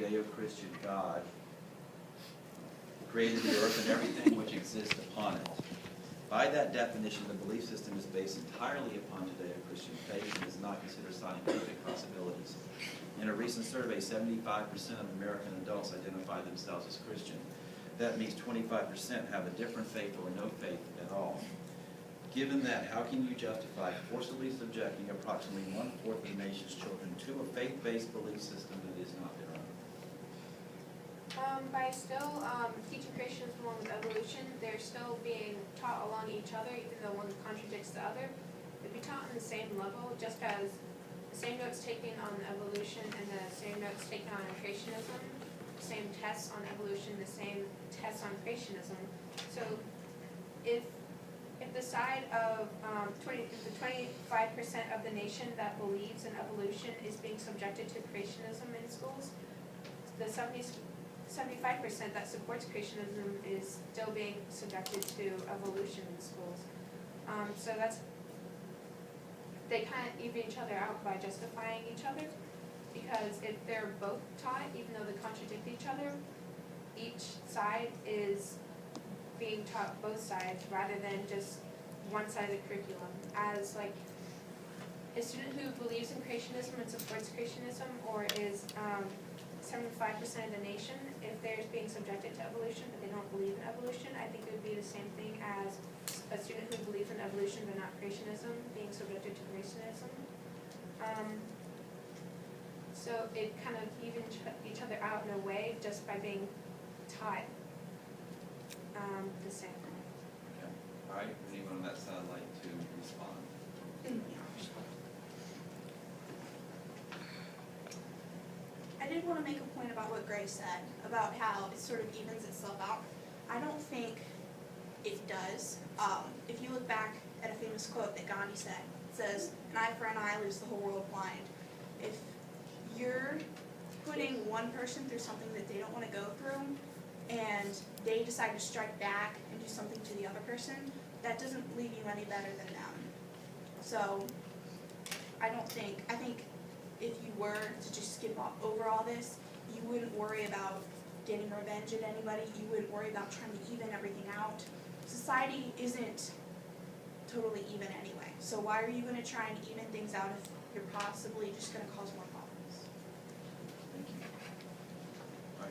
Judeo-Christian God created the earth and everything which exists upon it. By that definition, the belief system is based entirely upon Judeo-Christian faith and does not consider scientific possibilities. In a recent survey, 75% of American adults identify themselves as Christian. That means 25% have a different faith or no faith at all. Given that, how can you justify forcibly subjecting approximately 1/4 of the nation's children to a faith-based belief system that is not their own? By still teaching creationism along with evolution, they're still being taught along each other, even though one contradicts the other. They'd be taught on the same level, just as the same notes taken on evolution and the same notes taken on creationism, the same tests on evolution, the same tests on creationism. So if the side of the 25% of the nation that believes in evolution is being subjected to creationism in schools, the 75% that supports creationism is still being subjected to evolution in schools. So they kind of even each other out by justifying each other, because if they're both taught, even though they contradict each other, each side is being taught both sides rather than just one side of the curriculum. As like a student who believes in creationism and supports creationism, or is 75% of the nation, if they're being subjected to evolution but they don't believe in evolution, I think it would be the same thing as a student who believes in evolution but not creationism being subjected to creationism. So it kind of evens each other out in a way just by being taught the same. Okay. All right. Would anyone on that side like to respond? I did want to make a point about what Grace said, about how it sort of evens itself out. I don't think it does. If you look back at a famous quote that Gandhi said, it says, "An eye for an eye leaves the whole world blind." If you're putting one person through something that they don't want to go through, and they decide to strike back and do something to the other person, that doesn't leave you any better than them. So I think if you were to just skip over all this, you wouldn't worry about getting revenge at anybody. You wouldn't worry about trying to even everything out. Society isn't totally even anyway. So why are you going to try and even things out if you're possibly just going to cause more